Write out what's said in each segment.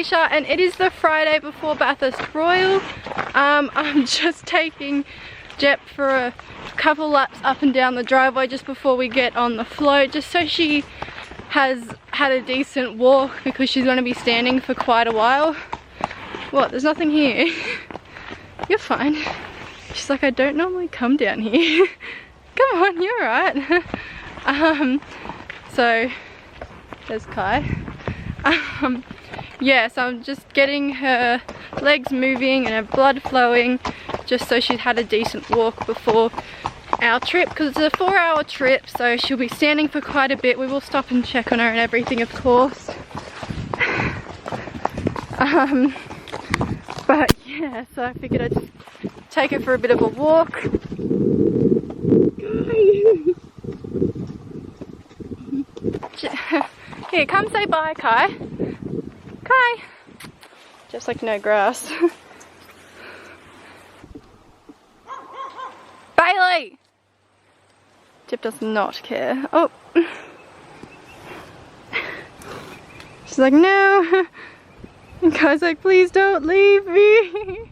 Alicia, and it is the Friday before Bathurst Royal. I'm just taking Jep for a couple laps up and down the driveway just before we get on the float, just so she has had a decent walk because she's going to be standing for quite a while. What? There's nothing here. You're fine. She's like, I don't normally come down here. Come on, you're alright. So there's Kai. Yeah, so I'm just getting her legs moving and her blood flowing just so she's had a decent walk before our trip, because it's a 4-hour trip, so she'll be standing for quite a bit. We will stop and check on her and everything, of course. But yeah, so I figured I'd just take her for a bit of a walk. Here, come say bye, Kai. Kai! Just like no grass. Bailey! Jep does not care. Oh! She's like, no! And Kai's like, please don't leave me!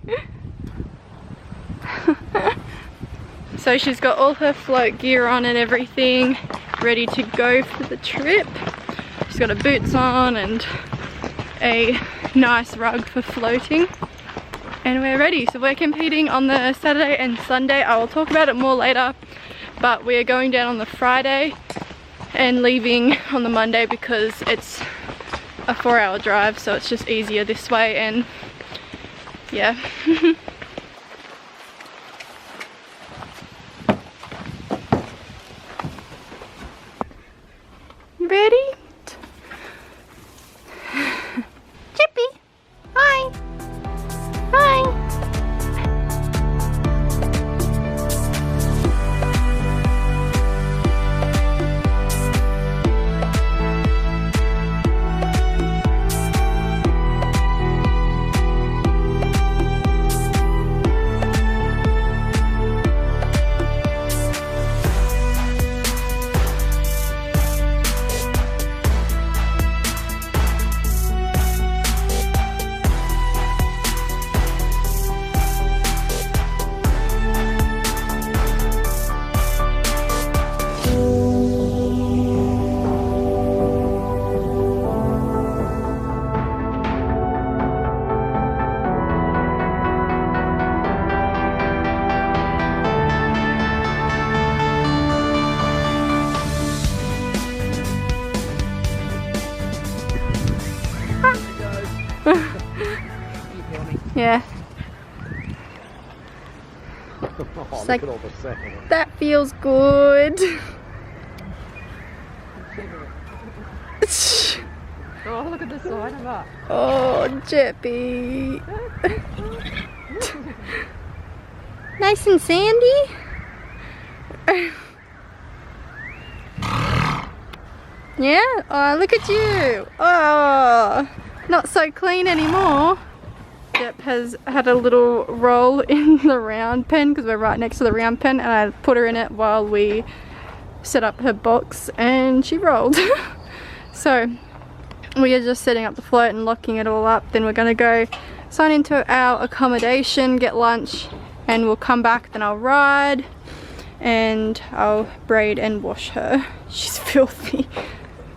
So she's got all her float gear on and everything, ready to go for the trip. She's got her boots on and a nice rug for floating. And we're ready. So we're competing on the Saturday and Sunday. I will talk about it more later. But we are going down on the Friday and leaving on the Monday because it's a 4-hour drive, so it's just easier this way. And yeah. Ready? Chippy! Hi! Hi! Yeah. Oh, like, look at all the second. That feels good. Oh, look at the side of that. Oh, Jeppy. Nice and sandy. Yeah? Oh, look at you. Oh, not so clean anymore. Jep has had a little roll in the round pen because we're right next to the round pen, and I put her in it while we set up her box and she rolled. So we are just setting up the float and locking it all up. Then we're going to go sign into our accommodation, get lunch, and we'll come back. Then I'll ride and I'll braid and wash her. She's filthy.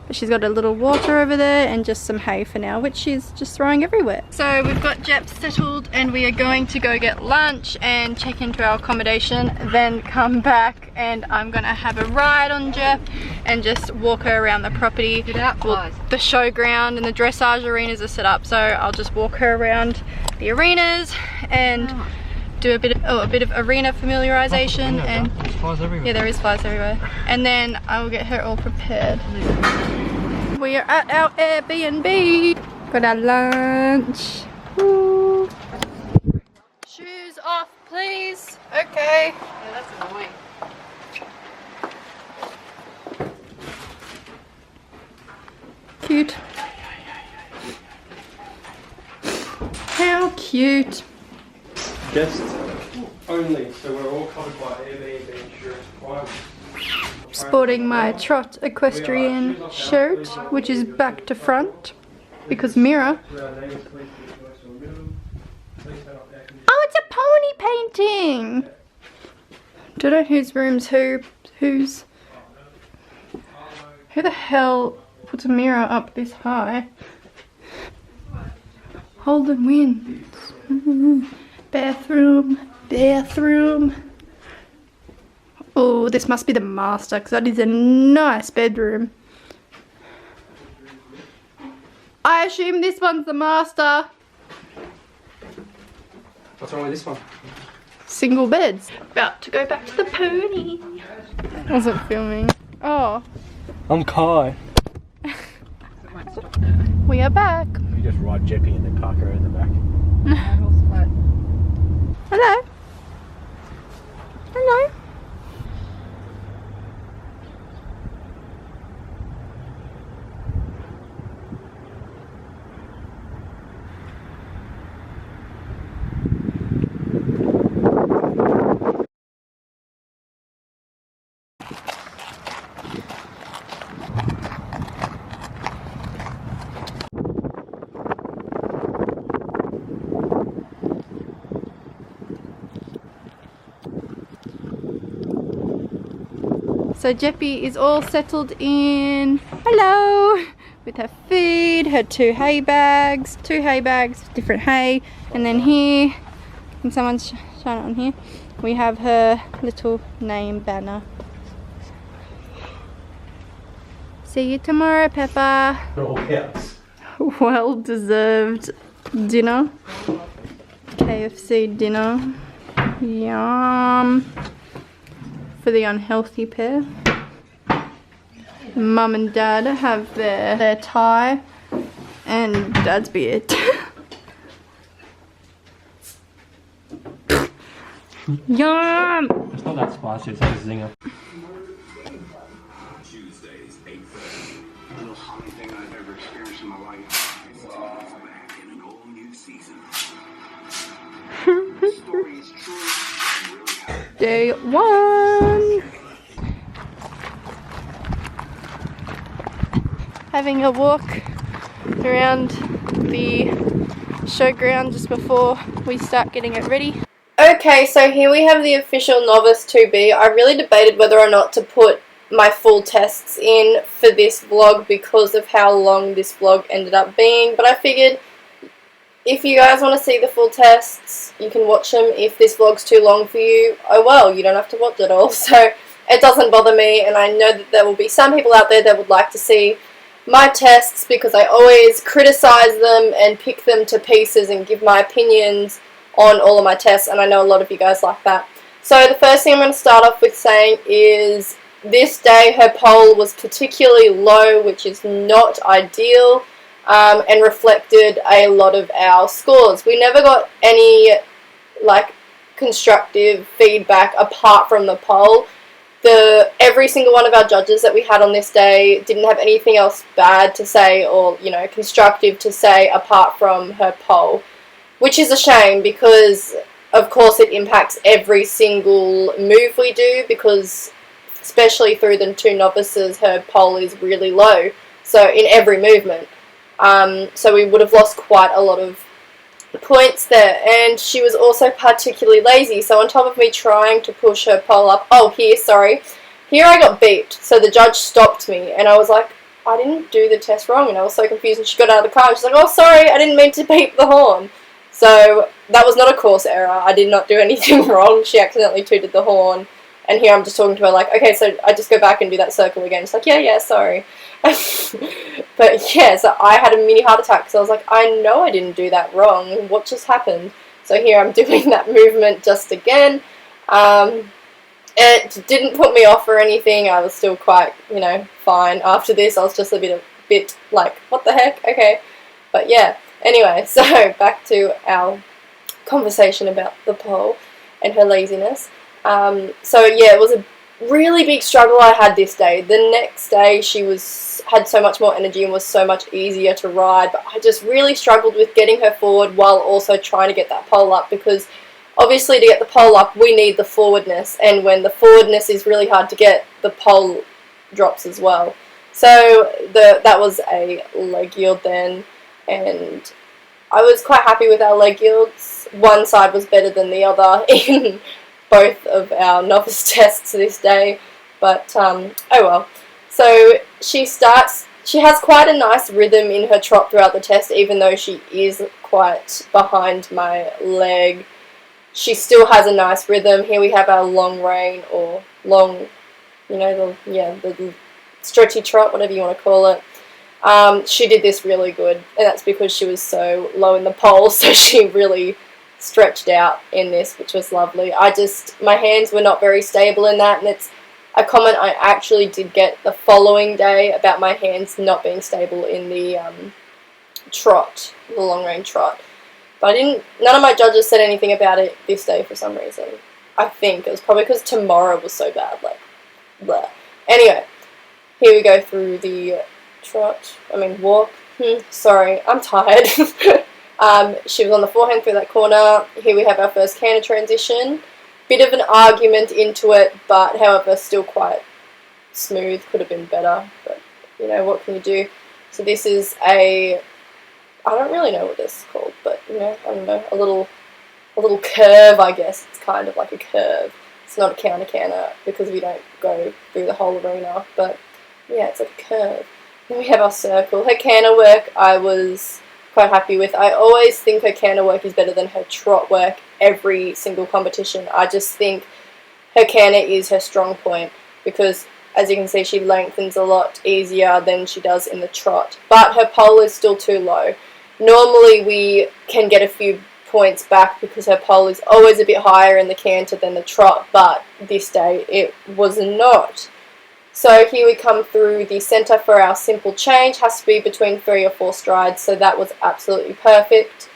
But she's got a little water over there and just some hay for now, which she's just throwing everywhere. So we've got Jep settled and we are going to go get lunch and check into our accommodation, then come back and I'm gonna have a ride on Jep and just walk her around the property. Get out, guys. The showground and the dressage arenas are set up, so I'll just walk her around the arenas and do a bit of arena familiarization. And there's flies everywhere. yeah, there is flies everywhere. And then I will get her all prepared. We are at our Airbnb. Got our lunch. Woo. Shoes off, please. Okay. Yeah, that's annoying. Cute. How cute. Guest only, so we're all covered by Airbnb insurance requirements. Sporting my Trot Equestrian shirt, which is back to front. because mirror. Oh, it's a pony painting. Don't know whose room's whose. Who the hell puts a mirror up this high? Holden wins. Bathroom. Oh, this must be the master because that is a nice bedroom. I assume this one's the master. What's wrong with this one? Single beds. About to go back to the pony. I wasn't filming. Oh. I'm Kai. We are back. You just ride Jeppy and then park her in the back. Hello. Hello. So Jeppy is all settled in, hello, with her feed, her two hay bags, different hay, and then here, can someone shine it on here, we have her little name banner. See you tomorrow, Peppa. All cows. Well deserved dinner, KFC dinner, yum. For the unhealthy pair. Mum and Dad have their tie and Dad's beard. Yum! It's not that spicy, it's like a zinger. Tuesdays, 8:30. The most haunting thing I've ever experienced in my life. It's back in an all new season. The story is true. Day 1. Having a walk around the showground just before we start getting it ready. Okay, so here we have the official novice 2B. I really debated whether or not to put my full tests in for this vlog because of how long this vlog ended up being, but I figured if you guys want to see the full tests, you can watch them. If this vlog's too long for you, oh well, you don't have to watch it all. So it doesn't bother me, and I know that there will be some people out there that would like to see my tests because I always criticize them and pick them to pieces and give my opinions on all of my tests, and I know a lot of you guys like that. So the first thing I'm going to start off with saying is this day her poll was particularly low, which is not ideal. And reflected a lot of our scores. We never got any constructive feedback apart from the poll. Every single one of our judges that we had on this day didn't have anything else bad to say or constructive to say apart from her poll, which is a shame because of course it impacts every single move we do, because especially through the 2 novices her poll is really low, so in every movement. So we would have lost quite a lot of points there, and she was also particularly lazy, so on top of me trying to push her poll up, here I got beeped, so the judge stopped me, and I was like, I didn't do the test wrong, and I was so confused, and she got out of the car, and she's like, oh sorry, I didn't mean to beep the horn. So that was not a course error, I did not do anything wrong, she accidentally tooted the horn, and here I'm just talking to her like, okay, so I just go back and do that circle again, she's like, yeah, sorry. But yeah, so I had a mini heart attack because I was like, I know I didn't do that wrong, what just happened? So here I'm doing that movement just again. It didn't put me off or anything, I was still quite, fine after this. I was just a bit like, what the heck, okay. But yeah, anyway, so back to our conversation about the poll and her laziness. So yeah, it was a really big struggle I had this day. The next day she had so much more energy and was so much easier to ride, but I just really struggled with getting her forward while also trying to get that pole up, because obviously to get the pole up we need the forwardness, and when the forwardness is really hard to get, the pole drops as well. So that was a leg yield then. and I was quite happy with our leg yields. One side was better than the other in both of our novice tests this day, but oh well. So she has quite a nice rhythm in her trot throughout the test, even though she is quite behind my leg. She still has a nice rhythm. Here we have our long rein, or long, you know, the stretchy trot, whatever you want to call it. She did this really good, and that's because she was so low in the pole, so she really stretched out in this, which was lovely. My hands were not very stable in that, and it's a comment I actually did get the following day about my hands not being stable in the trot, the long range trot. But none of my judges said anything about it this day for some reason. I think it was probably because tomorrow was so bad, like, bleh. Anyway, here we go through the walk. Sorry, I'm tired. She was on the forehand through that corner. Here we have our first canter transition. Bit of an argument into it, but however, still quite smooth. Could have been better, but you know, what can you do? So this is I don't really know what this is called, but you know, I don't know, a little curve, I guess. It's kind of like a curve. It's not a counter because we don't go through the whole arena, but yeah, it's like a curve. Then we have our circle. Her canter work I was quite happy with. I always think her canter work is better than her trot work every single competition. I just think her canter is her strong point because, as you can see, she lengthens a lot easier than she does in the trot. But her pole is still too low. Normally we can get a few points back because her pole is always a bit higher in the canter than the trot, but this day it was not. So here we come through the centre for our simple change. Has to be between 3 or 4 strides, so that was absolutely perfect.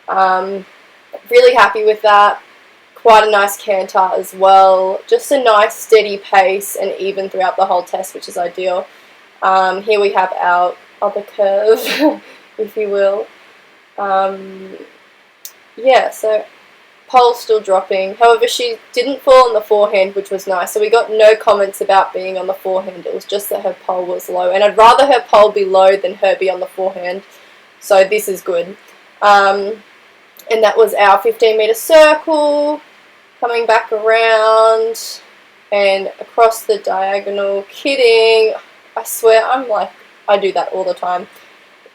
Really happy with that. Quite a nice canter as well. Just a nice steady pace and even throughout the whole test, which is ideal. Here we have our other curve, if you will. Yeah, so pole still dropping. However, she didn't fall on the forehand, which was nice. So we got no comments about being on the forehand. It was just that her pole was low. And I'd rather her pole be low than her be on the forehand. So this is good. And that was our 15-metre circle. Coming back around and across the diagonal. Kidding. I swear, I do that all the time.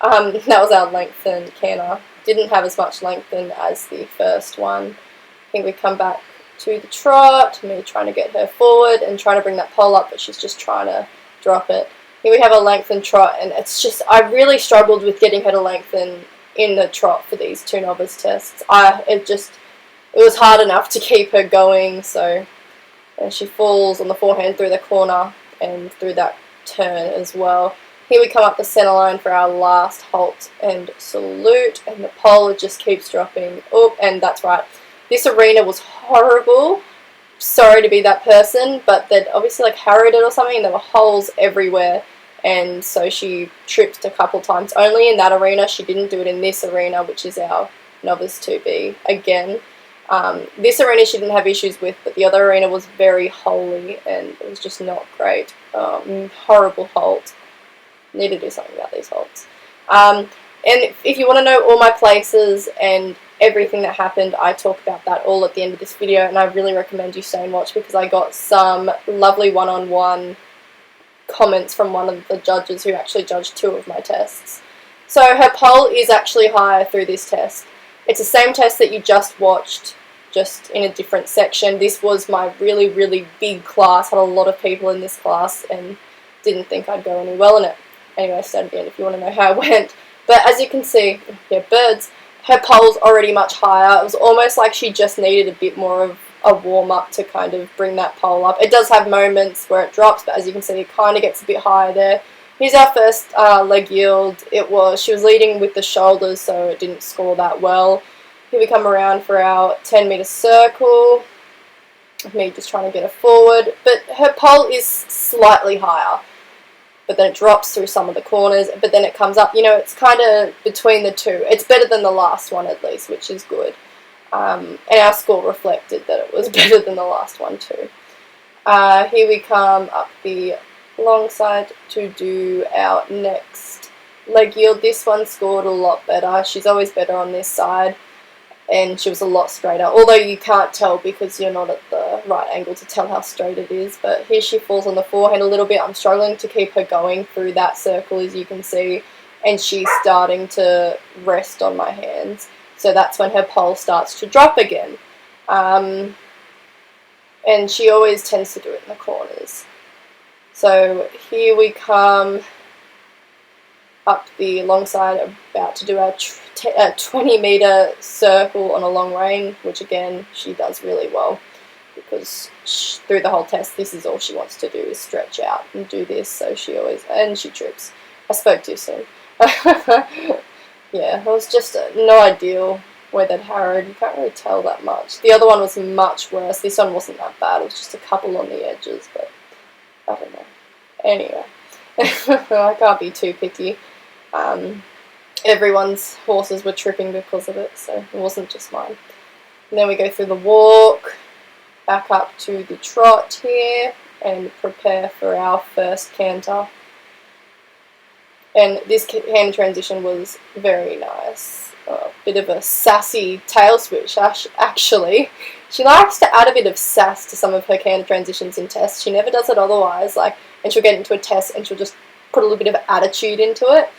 That was our lengthened canter. Didn't have as much lengthen as the first one. I think we come back to the trot, me trying to get her forward and trying to bring that pole up, but she's just trying to drop it. Here we have a lengthened trot, and it's just, I really struggled with getting her to lengthen in the trot for these 2 novice tests. It was hard enough to keep her going, so and she falls on the forehand through the corner and through that turn as well. Here we come up the centre line for our last halt and salute, and the pole just keeps dropping. Oh, and that's right. This arena was horrible. Sorry to be that person, but they'd obviously like harrowed it or something, and there were holes everywhere, and so she tripped a couple times. Only in that arena. She didn't do it in this arena, which is our novice 2B again. This arena she didn't have issues with, but the other arena was very holy, and it was just not great. Horrible halt. Need to do something about these holds. And if you want to know all my places and everything that happened, I talk about that all at the end of this video, and I really recommend you stay and watch because I got some lovely one-on-one comments from one of the judges who actually judged 2 of my tests. So her pole is actually higher through this test. It's the same test that you just watched, just in a different section. This was my really, really big class, had a lot of people in this class, and didn't think I'd go any well in it. Anyway, stay at the end if you want to know how it went. But as you can see, yeah, birds, her pole's already much higher. It was almost like she just needed a bit more of a warm-up to kind of bring that pole up. It does have moments where it drops, but as you can see, it kind of gets a bit higher there. Here's our first leg yield. She was leading with the shoulders, so it didn't score that well. Here we come around for our 10-metre circle. Me just trying to get her forward. But her pole is slightly higher, but then it drops through some of the corners, but then it comes up. You know, it's kind of between the 2. It's better than the last one at least, which is good. And our score reflected that it was better than the last one too. Here we come up the long side to do our next leg yield. This one scored a lot better. She's always better on this side, and she was a lot straighter, although you can't tell because you're not at the right angle to tell how straight it is. But here she falls on the forehand a little bit. I'm struggling to keep her going through that circle, as you can see, and she's starting to rest on my hands. So that's when her pole starts to drop again. And she always tends to do it in the corners. So here we come up the long side, about to do our 20-meter circle on a long rein, which again she does really well, because through the whole test this is all she wants to do is stretch out and do this. So she always, and she trips. I spoke too soon. Yeah, it was just no ideal where that harrowed. You can't really tell that much. The other one was much worse. This one wasn't that bad. It was just a couple on the edges, but I don't know. Anyway, I can't be too picky. Everyone's horses were tripping because of it, so it wasn't just mine. And then we go through the walk, back up to the trot here, and prepare for our first canter. And this canter transition was very nice. A bit of a sassy tail switch, actually. She likes to add a bit of sass to some of her canter transitions in tests. She never does it otherwise, and she'll get into a test and she'll just put a little bit of attitude into it.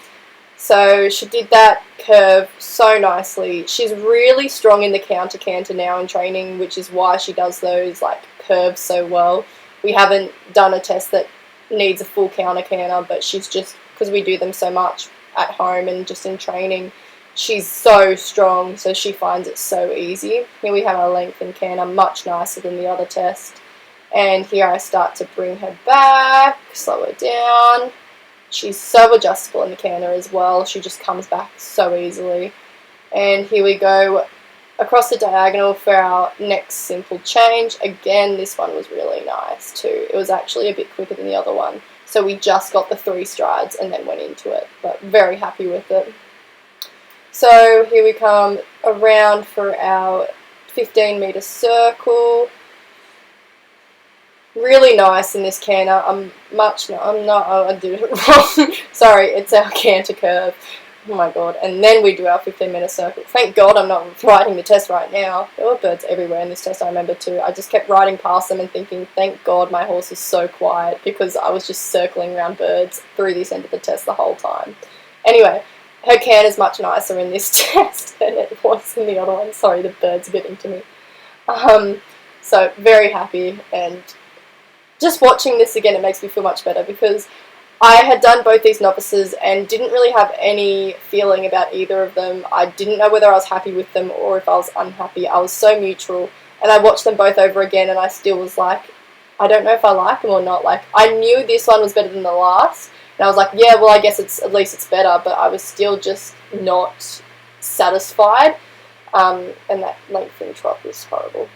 So she did that curve so nicely. She's really strong in the counter canter now in training, which is why she does those curves so well. We haven't done a test that needs a full counter canter, but she's just, because we do them so much at home and just in training, she's so strong, so she finds it so easy. Here we have our lengthen canter, much nicer than the other test. And here I start to bring her back, slow her down. She's so adjustable in the canter as well. She just comes back so easily. And here we go across the diagonal for our next simple change. Again, this one was really nice too. It was actually a bit quicker than the other one. So we just got the 3 strides and then went into it, but very happy with it. So here we come around for our 15-meter circle. Really nice in this canter. I did it wrong. Sorry, it's our canter curve. Oh my god. And then we do our 15-meter circle. Thank god I'm not writing the test right now. There were birds everywhere in this test, I remember too. I just kept riding past them and thinking, thank god my horse is so quiet, because I was just circling around birds through this end of the test the whole time. Anyway, her canter is much nicer in this test than it was in the other one. Sorry, the birds are getting to me. So very happy, and just watching this again, it makes me feel much better, because I had done both these novices and didn't really have any feeling about either of them. I didn't know whether I was happy with them or if I was unhappy. I was so neutral, and I watched them both over again and I still was like, I don't know if I like them or not. I knew this one was better than the last, and I was like, yeah, well, I guess at least it's better, but I was still just not satisfied, and that lengthened trot was horrible.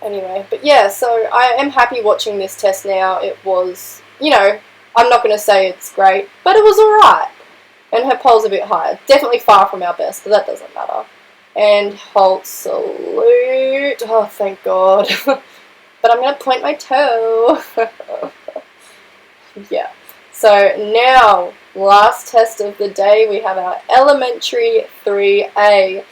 Anyway, but yeah, so I am happy watching this test now. It was, I'm not going to say it's great, but it was alright. And her pole's a bit higher. Definitely far from our best, but that doesn't matter. And halt salute. Oh, thank God. But I'm going to point my toe. Yeah. So now, last test of the day, we have our elementary 3A.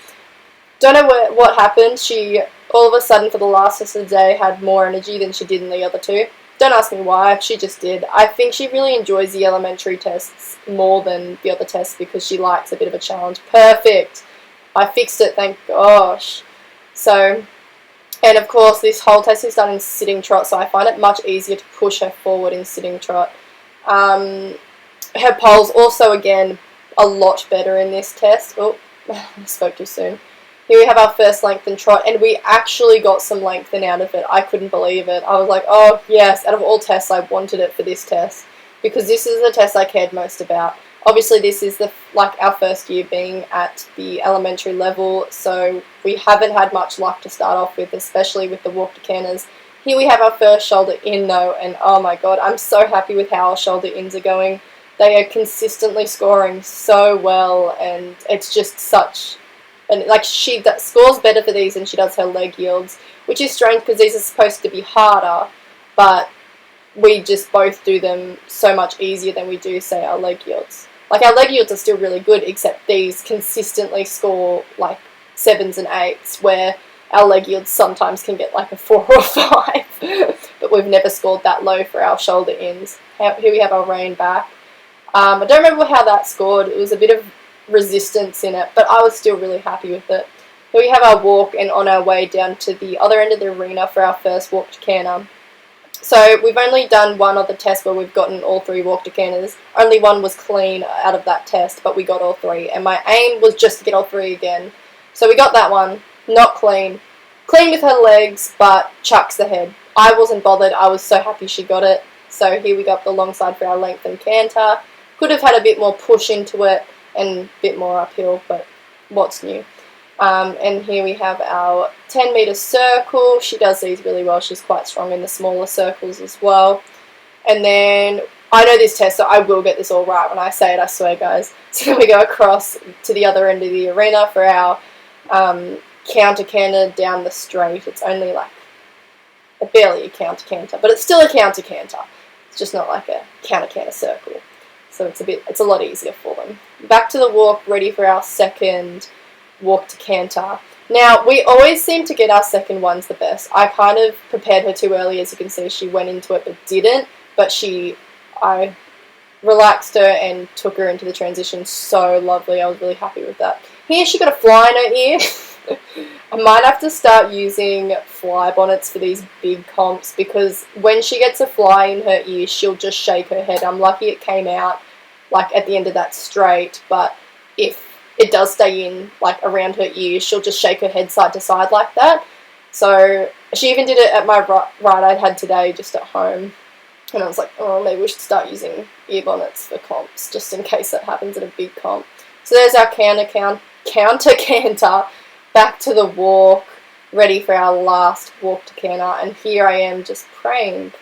Don't know what happened. She, all of a sudden, for the last test of the day, had more energy than she did in the other two. Don't ask me why, she just did. I think she really enjoys the elementary tests more than the other tests because she likes a bit of a challenge. Perfect! I fixed it, thank gosh. So, and of course, this whole test is done in sitting trot, so I find it much easier to push her forward in sitting trot. Her pole's also, again, a lot better in this test. Oh, I spoke too soon. Here we have our first lengthen trot, and we actually got some lengthen out of it. I couldn't believe it. I was like, oh yes, out of all tests, I wanted it for this test, because this is the test I cared most about. Obviously, this is our first year being at the elementary level, so we haven't had much luck to start off with, especially with the walk to canters. Here we have our first shoulder in though, and oh my god, I'm so happy with how our shoulder ins are going. They are consistently scoring so well, and it's just such... And she scores better for these than she does her leg yields, which is strange because these are supposed to be harder, but we just both do them so much easier than we do, say, our leg yields. Like, our leg yields are still really good, except these consistently score like 7s and 8s, where our leg yields sometimes can get like a 4 or 5, but we've never scored that low for our shoulder ins. Here we have our rein back. I don't remember how that scored. It was a bit of resistance in it, but I was still really happy with it. Here we have our walk, and on our way down to the other end of the arena for our first walk to canter. So we've only done one other test where we've gotten all 3 walk to canters. Only one was clean out of that test, but we got all 3, and my aim was just to get all 3 again. So we got that one, not clean. Clean with her legs, but chucks the head. I wasn't bothered. I was so happy she got it. So here we got the long side for our length and canter. Could have had a bit more push into it and a bit more uphill, but what's new? And here we have our 10-metre circle. She does these really well. She's quite strong in the smaller circles as well. And then, I know this test, so I will get this all right when I say it, I swear, guys. So then we go across to the other end of the arena for our counter canter down the straight. It's only like barely a counter canter, but it's still a counter canter. It's just not like a counter canter circle. So it's a lot easier for them. Back to the walk, ready for our second walk to canter. Now, we always seem to get our second ones the best. I kind of prepared her too early, as you can see. She went into it but didn't, but I relaxed her and took her into the transition so lovely. I was really happy with that. Here she got a fly in her ear. I might have to start using fly bonnets for these big comps, because when she gets a fly in her ear, she'll just shake her head. I'm lucky it came out like at the end of that straight, but if it does stay in like around her ear, she'll just shake her head side to side like that. So she even did it at my ride I had today just at home, and I was like, oh, maybe we should start using ear bonnets for comps just in case that happens at a big comp. So there's our counter canter. Back to the walk, ready for our last walk to canter, and here I am just praying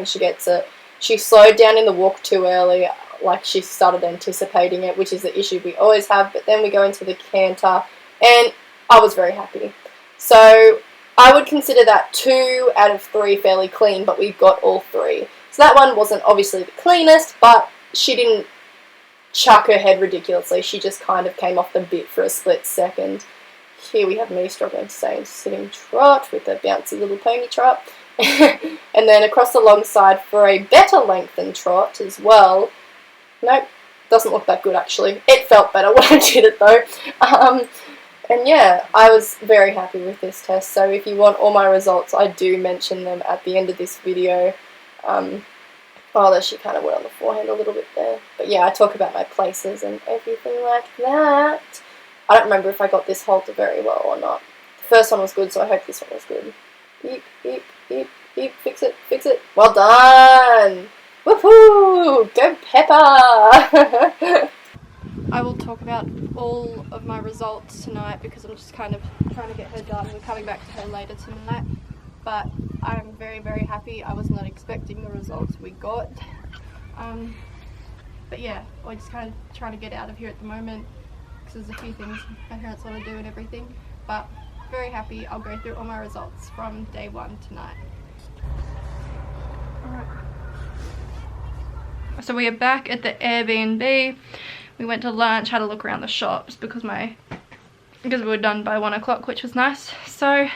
she gets it. She slowed down in the walk too early, like she started anticipating it, which is the issue we always have, but then we go into the canter, and I was very happy. So I would consider that 2 out of 3 fairly clean, but we got all 3. So that one wasn't obviously the cleanest, but she didn't chuck her head ridiculously. She just kind of came off the bit for a split second. Here we have me struggling to stay in sitting trot with a bouncy little pony trot. And then across the long side for a better lengthened trot as well. Nope, doesn't look that good actually. It felt better when I did it though. And yeah, I was very happy with this test. So if you want all my results, I do mention them at the end of this video. Oh, there she kind of went on the forehand a little bit there. But yeah, I talk about my places and everything like that. I don't remember if I got this halter very well or not. The first one was good, so I hope this one was good. Beep, beep, beep, beep, fix it. Well done! Woohoo! Go Pepper! I will talk about all of my results tonight because I'm just kind of trying to get her done and coming back to her later tonight. But I'm very, very happy. I was not expecting the results we got. But yeah, we're just kind of trying to get out of here at the moment. There's a few things my parents want to do and everything, but very happy. I'll go through all my results from day 1 tonight. Alright. So we are back at the Airbnb. We went to lunch, had a look around the shops because we were done by 1 o'clock, which was nice. So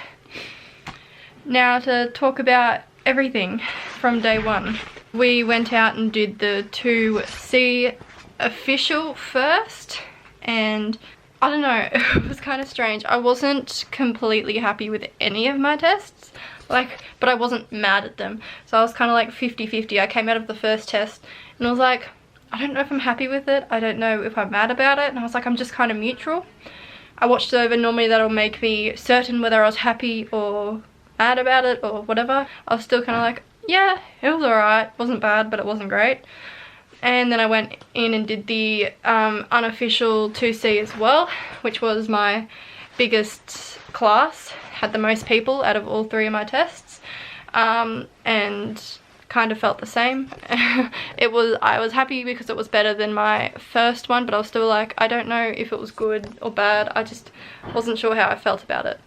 now to talk about everything from day 1. We went out and did the 2C official first. And I don't know, it was kind of strange. I wasn't completely happy with any of my tests, but I wasn't mad at them. So I was kind of like 50-50. I came out of the first test and I was like, I don't know if I'm happy with it. I don't know if I'm mad about it. And I was like, I'm just kind of neutral. I watched it over. Normally that'll make me certain whether I was happy or mad about it or whatever. I was still kind of like, yeah, it was alright. It wasn't bad, but it wasn't great. And then I went in and did the unofficial 2C as well, which was my biggest class, had the most people out of all 3 of my tests, and kind of felt the same. I was happy because it was better than my first one, but I was still like, I don't know if it was good or bad. I just wasn't sure how I felt about it.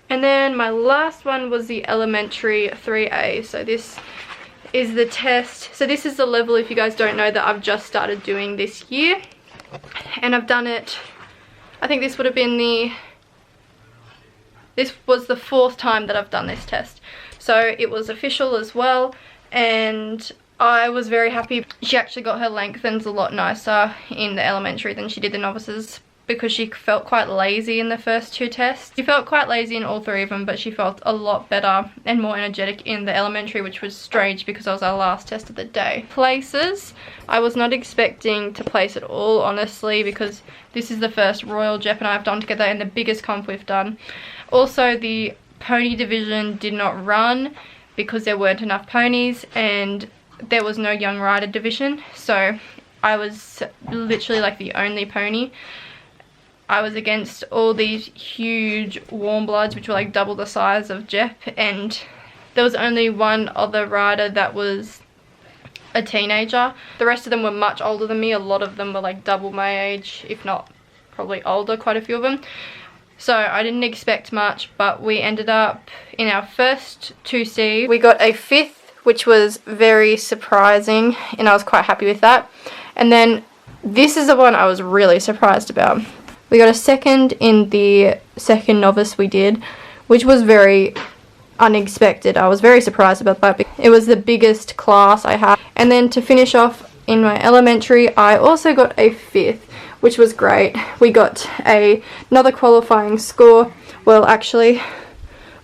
And then my last one was the elementary 3A. So this is the test. So this is the level, if you guys don't know, that I've just started doing this year. And I've done it, I think this would have been this was the 4th time that I've done this test. So it was official as well, and I was very happy. She actually got her lengthens a lot nicer in the elementary than she did the novices, because she felt quite lazy in the first 2 tests. She felt quite lazy in all 3 of them, but she felt a lot better and more energetic in the elementary, which was strange because that was our last test of the day. Places, I was not expecting to place at all, honestly, because this is the first Royal Jep and I have done together and the biggest comp we've done. Also, the pony division did not run because there weren't enough ponies, and there was no young rider division, so I was literally like the only pony. I was against all these huge warm bloods, which were like double the size of Jep, and there was only one other rider that was a teenager. The rest of them were much older than me. A lot of them were like double my age, if not probably older, quite a few of them. So I didn't expect much, but we ended up in our first 2C. We got a 5th, which was very surprising, and I was quite happy with that. And then this is the one I was really surprised about. We got a 2nd in the 2nd novice we did, which was very unexpected. I was very surprised about that. It was the biggest class I had. And then to finish off in my elementary, I also got a 5th, which was great. We got another qualifying score. Well, actually,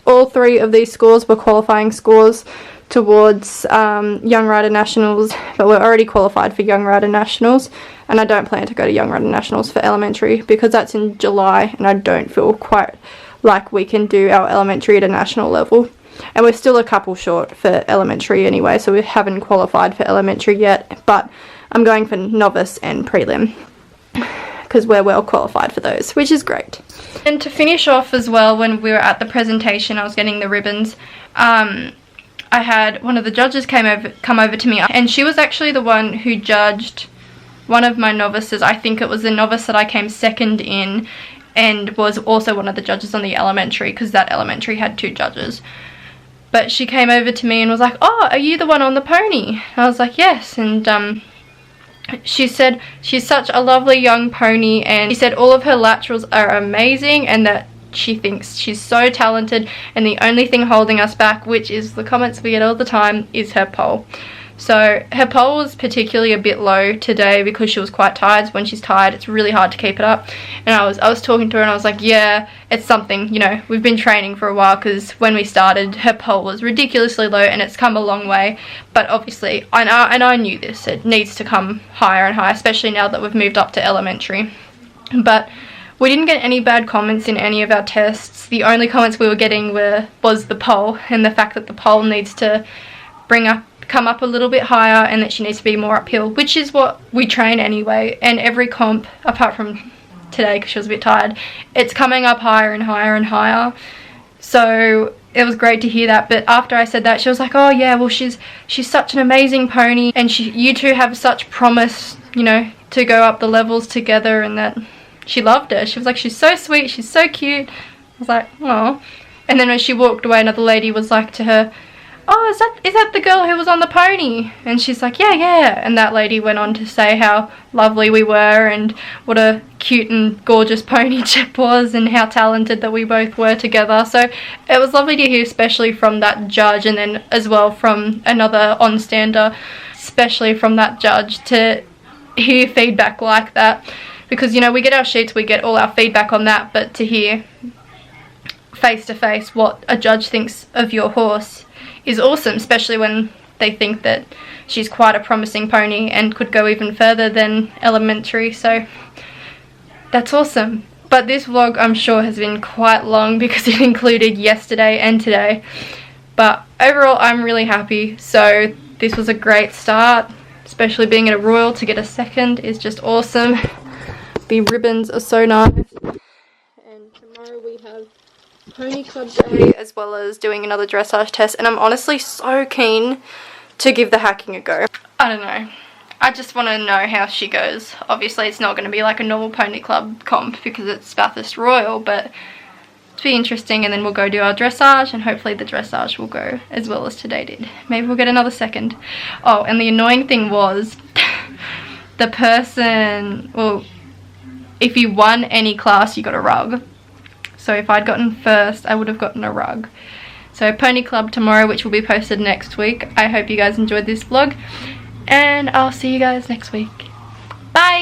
all 3 of these scores were qualifying scores towards Young Rider Nationals, but we're already qualified for Young Rider Nationals, and I don't plan to go to Young Rider Nationals for elementary because that's in July, and I don't feel quite like we can do our elementary at a national level. And we're still a couple short for elementary anyway, so we haven't qualified for elementary yet, but I'm going for novice and prelim because we're well qualified for those, which is great. And to finish off as well, when we were at the presentation, I was getting the ribbons, I had one of the judges come over to me, and she was actually the one who judged one of my novices. I think it was the novice that I came 2nd in, and was also one of the judges on the elementary, because that elementary had 2 judges. But she came over to me and was like, "Oh, are you the one on the pony?" I was like, "Yes." And she said she's such a lovely young pony, and she said all of her laterals are amazing, and that she thinks she's so talented, and the only thing holding us back, which is the comments we get all the time, is her pole. So her pole was particularly a bit low today because she was quite tired. When she's tired, it's really hard to keep it up. And I was talking to her and I was like, yeah, it's something, you know, we've been training for a while, because when we started, her pole was ridiculously low, and it's come a long way. But obviously, I knew this, it needs to come higher and higher, especially now that we've moved up to elementary. But we didn't get any bad comments in any of our tests. The only comments we were getting was the pole, and the fact that the pole needs to come up a little bit higher, and that she needs to be more uphill, which is what we train anyway. And every comp, apart from today because she was a bit tired, it's coming up higher and higher and higher. So it was great to hear that. But after I said that, she was like, "Oh yeah, well she's such an amazing pony, and you two have such promise, you know, to go up the levels together," and that she loved her. She was like, "She's so sweet, she's so cute." I was like, "Oh." And then when she walked away, another lady was like to her, "Oh, is that the girl who was on the pony?" And she's like, yeah. And that lady went on to say how lovely we were, and what a cute and gorgeous pony Jep was, and how talented that we both were together. So it was lovely to hear, especially from that judge, and then as well from another on-stander, especially from that judge, to hear feedback like that. Because, you know, we get our sheets, we get all our feedback on that, but to hear face to face what a judge thinks of your horse is awesome, especially when they think that she's quite a promising pony and could go even further than elementary. So that's awesome. But this vlog, I'm sure, has been quite long because it included yesterday and today. But overall, I'm really happy. So this was a great start, especially being at a Royal. To get a 2nd is just awesome. The ribbons are so nice. And tomorrow we have Pony Club Day, as well as doing another dressage test, and I'm honestly so keen to give the hacking a go. I don't know, I just want to know how she goes. Obviously it's not going to be like a normal Pony Club comp because it's Bathurst Royal, but to be interesting, and then we'll go do our dressage, and hopefully the dressage will go as well as today did. Maybe we'll get another second. Oh, and the annoying thing was the person, well, if you won any class you got a rug. So if I'd gotten first I would have gotten a rug. So pony club tomorrow, which will be posted next week. I hope you guys enjoyed this vlog, and I'll see you guys next week. Bye!